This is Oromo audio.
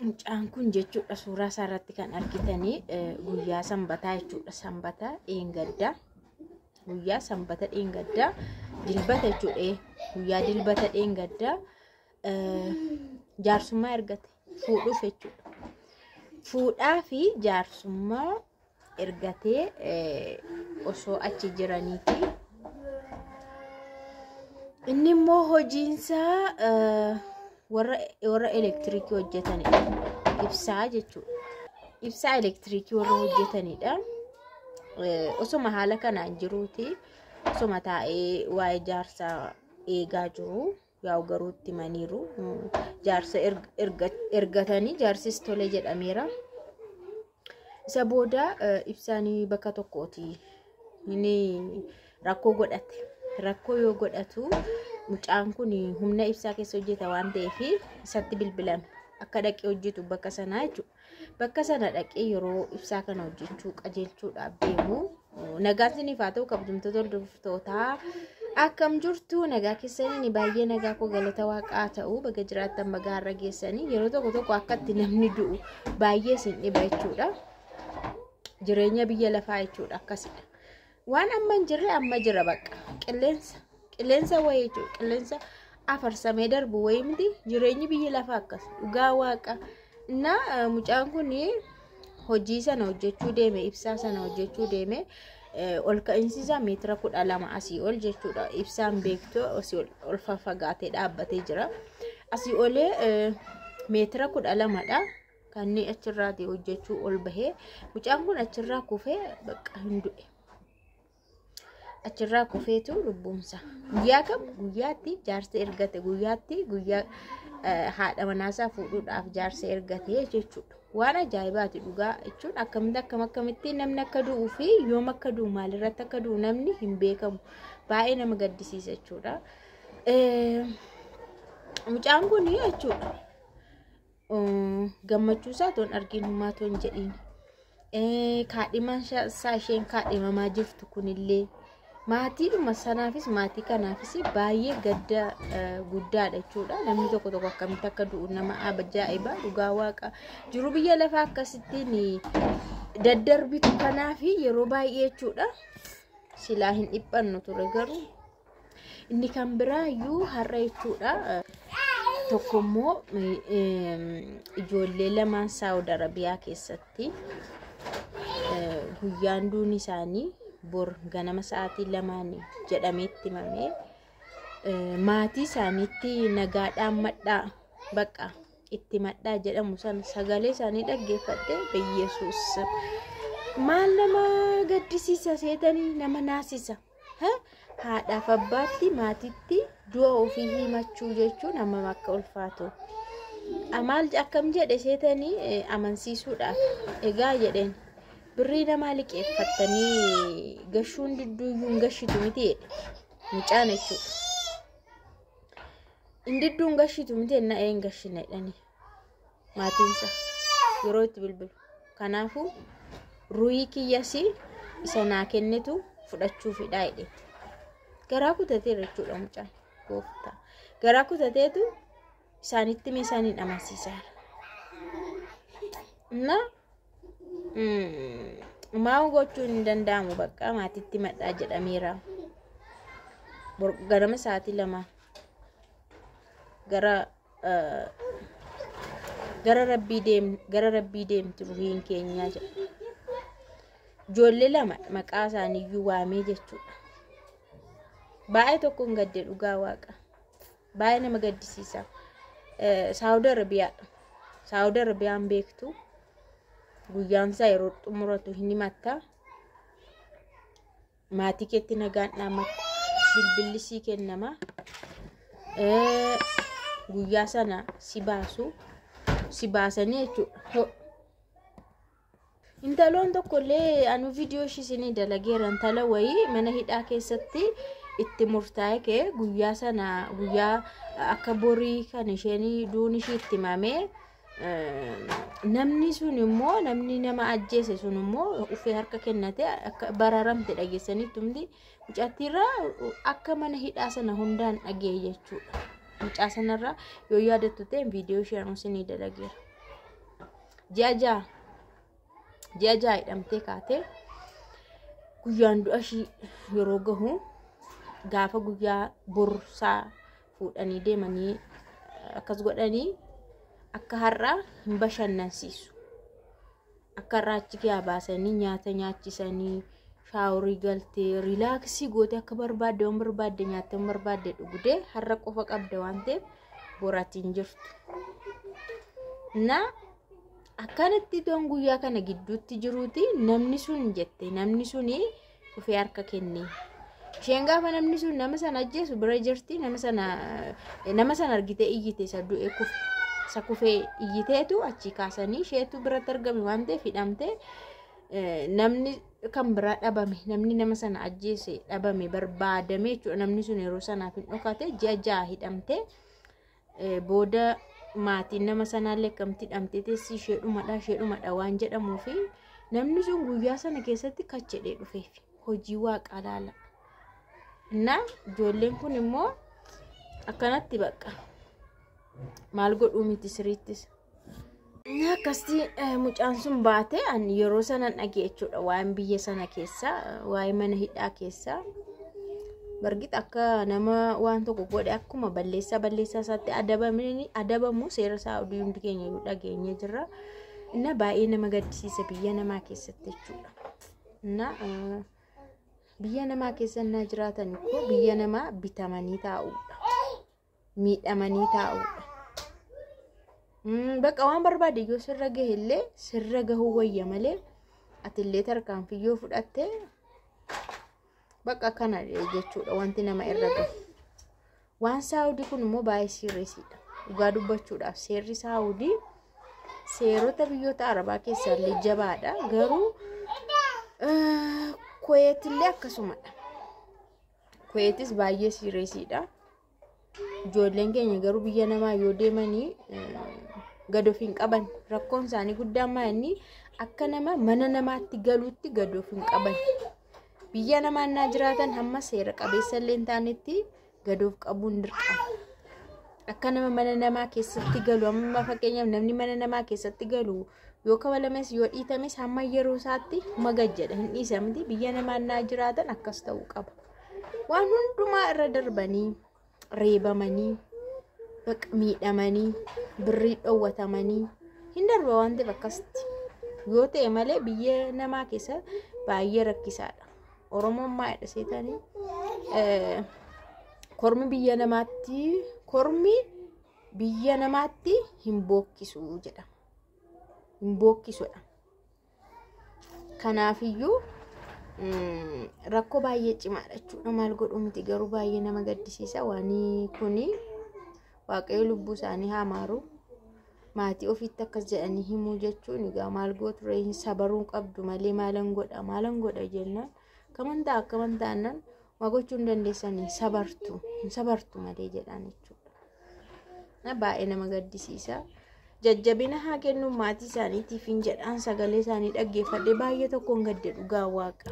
mucaan kun jechuudha suuraa isaa irratti kan argitanii guyyaa sanbataa jechuudha. Sanbata dheengaddaa guyyaa sanbata dheengaddaa dilbata jechuudha. Guyyaa dilbata dheengaddaa jaarsummaa ergate fuudhuuf jechuudha. Fuudhaa fi jaarsummaa ergatee osoo achi jiraniiti. Inni immoo hojiinsaa warra elektirikii hojjetanidha. Ibsaa jechuudha. Ibsaa elektirikii warra hojjetanidha. Osoma haala kanaan jiruuti. Osoma taa'ee waa'ee jaarsaa eegaa jiru. Yaa'u garuutti maniiru. Jaarsa ergatanii jaarsis tole jedhameera. Isa booda ibsaanii bakka tokkooti. Inni rakkoo godhate. Rakkoo yoo godhatu mucaan kun humna ibsaa keessa hojjeta waan ta'eef isatti bilbilame akka dhaqee hojjetu bakka sanaa jechuudha. Bakka sana dhaqee yeroo ibsaa kana hojjechuu qajeelchuudhaaf deemu nagaan isiniif haa ta'u kabajamtoota hordoftootaa akkam jirtu nagaa keessanii baay'ee nagaa koo galata waaqaa ta'u baga jiraattan baga har'a geessanii yeroo tokko akkatti namni du'u baay'ee isin dhiba jechuudha. Jireenya biyya lafaa jechuudha akkasidha. Waan amma hin jirre amma jira bakka qilleensa wayii jechuudha. Qilleensa afarsamee darbu wayii miti jireenyi biyya lafaa akkas dhugaa waaqa. Na mucaan kun hojii sana hojjechuu deeme ibsaa sana hojjechuu deeme ol ka'insi isaa meetira 12 asii ol jechuudha. Ibsaan beektu asii ol fagaatee dhaabbatee jira. Asii olee meetira 12dha. Kan inni achirraa hojjechuu ol bahee mucaan kun achirraa kufee bakka hin du'e. Achirraa kufeetu lubbuunsa guyyaa kam guyyaatti jaarsa ergate guyyaa haadha manaasaa fuudhuudhaaf jaarsa ergate jechuudha. Waan ajaa'ibaati dhugaa jechuun akkamitti namni akka du'uu fi yoom akka du'u maalirratti akka du'u namni hin beekamu. Baay'ee nama gaddisiisa jechuudha. Mucaan kun jechuudha gammachuu isaa toon arginu maa toon jedhiin kaadhimaan isaa isheen kaadhimamaa jirtu kunillee maatiidhuma sanaafis maatii kanaafis baay'ee gadda guddaadha jechuudha. Namni tokko akkamitti akka du'u nama ajaa'iba dhugaa waaqa. Jiru biyya lafaa akkasittiin daddarbitu kanaaf yeroo baay'ee jechuudha. Silaa hin dhiphannu ture garuu inni kan biraayyuu har'a jechuudha. Tokkommoo ijoollee lamaan Saawud Arabiyaa keessatti guyyaan duun isaanii bor ganama sa'aatii 2 jedhameetti himamee maatii isaaniitti nagaadhaan madhaa bakka itti madhaa jedhamu sana sagalee isaanii dhaggeeffadhee biyyesuus maal nama gaddisiisa seetanii nama naasisa. Haadhaaf abbaatti maatiitti du'a ofii himachuu jechuun amma akka ulfaatu. Maal akkam jedhe seetanii amansiisuudhaaf egaa jedheen birrii namaa liqeeffattanii gashuun didduuyyuun gashitu miti jedhe mucaan jechuudha. Indidduun gashitu miti na een gashina jedhanii maatiinsa yeroo itti bilbilu. Kanaafuu ruuyii kiyyasii isa naa kennitu fudhachuufidha jedhe. Garaa kutatee jechuudha mucaan gooftaa. Garaa kutateetu isaanitti meeshaaniin amansiisaa. Na maa gochuun hin danda'amu bakka maatiitti madhaa jedhameera. Ganama sa'aatii 2 gara rabbii deemtu ruhiin keenyaa jedha. Ijoollee 2 maqaa isaaniiyyuu waamee jechuudha. Baay'ee tokkoon gadde dhugaa waaqa. Baay'ee nama gaddisiisa. Saawud Arabiyaan beektu guyyaan isaa yeroo xumuratu hin himatta. Maatii keetti nagaan dhaamatu bilbilli sii kennama. Guyyaa sana si baasanii jechuudha. Intaloon tokkollee anu viidiyoo ishii dalageera. Intala wayii mana hidhaa keessatti itti murtaa'e kee guyyaa sana guyyaa akka borii kan isheen duun ishii itti himamee namni sun immoo namni nama ajjeese sun immoo ufee harka kennate akka bararamte dhageessanii tumti mucattiirraa akka mana hidhaa sana hundaan dhagee jechuudha. Mucaa sanarraa yoo yaadattu ta'e viidiyoo ishee isinii dalageera. ji'a ja'a hidhamtee kaatee guyyaan du'a ishii yeroo gahu gaafa guyyaa borsaa fuudhanii deemanii akkas godhanii akka har'a hin bashannansiisu. Akka har'a achi gaa baasanii nyaata nyaachisanii shaaworii galtee riilaaksii goote akka barbaadde waan barbaadde nyaatte waan barbaadde dhugdee har'a qofa qabda waan ta'eef boratiin jirtu. Na akkanatti doon guyyaa kana gidduutti jiruuti namni sun jette namni suni dhufee harka kennee. Isheen gaafa namni sun nama sana ajjeesu bira jirti nama sana argitee iyyite isa du'e isa kufee iyyiteetu achi kaasanii isheetu biratti argame waan ta'eef hidhamtee namni kan biraa dhabame namni nama sana ajjeese dhabame barbaadame jechuudha. Namni sun yeroo sanaaf hin dhokate ji'a ja'a hidhamtee booda maatiin nama sanaallee kamti hidhamtee teessi isheedhumadha waan jedhamuufi namni sun guyyaa sana keessatti kachedhee dhufeef hojii waaqaa laala. Na ijoolleen kun immoo akkanatti bakka maal godhuu miti siriittis. Akkasti mucaan sun baate ani yeroo sana dhagee jechuudha waan biyya sana keessa waa'ee mana hidhaa keessa bargit akka nama waan tokko godhe akkuma balleessaa isaatti adabamu seera Saa'udii hundi keenya dhageenye jirra. Inna baay'ee nama gaddisiisa biyya namaa keessatti jechuudha. Na biyya namaa keessa na jiraatan ko biyya namaa bitamanii taa'uudha. Miidhamanii taa'uudha. Bakka waan barbaade yoo sirra gahellee sirra gahuu wayya malee atillee tarkaanfiyyoo fudhatte bakka kana jechuudha wanti nama irra gahu. Waan Saa'udii kun immoo baay'ee sirreesiidha. Dhugaa dubbachuudhaaf seerri Saa'udii seerota biyyoota Arabaa keessaa illee jabaadha. Garuu Kuweetillee akkasumadha. Kuweetis baay'ee sirreesiidha. Ijoolleen keenya garuu biyya namaa yoo deemanii gad of hin qaban. Rakkoon isaanii guddaan maa'inni akka nama mana namaatti galuutti gad of hin qaban. Biyya namaa naa jiraatan hamma seera qabeessa illee hin taanetti gad of qabuun dirqama. Akka nama mana namaa keessatti galu amma fakkeenyaaf namni mana namaa keessatti galu yoo kabalames yoo dhiitames hamma yeroo isaatti magajjadha hin dhiisamti. Biyya namaa naa jiraatan akkas ta'uu qaba. Waan hundumaa irra darbanii reebamanii miidhamanii birrii dhowwatamanii hin darba waan ta'eef akkasitti yoo ta'e malee biyya namaa keessa baay'ee rakkisaadha. Oromoon maayidha seetanii kormi biyya namaatti hin bookkisu jedhama. Hin bookkisudha. Kanaafiyyuu rakkoo baay'ee cimaadha jechuudha. Maal godhu miti garuu baay'ee nama gaddisiisa. Waanii kuni waaqayyo lubbuu isaanii haa maaru. Maatii ofiitti akkas jedhanii himuu jechuun egaa maal gootu ree sabaruu qabdu malee maalan godha jennaan kaman taannan waa gochuu hin dandeessanii sabartu malee jedhaan jechuudha. Baay'ee nama gaddisiisa. Jajjabina haa kennu maatii isaaniitiif hin jedhaan sagalee isaanii dhaggeeffadhe baay'ee tokkoon gadde dhugaa waaqa.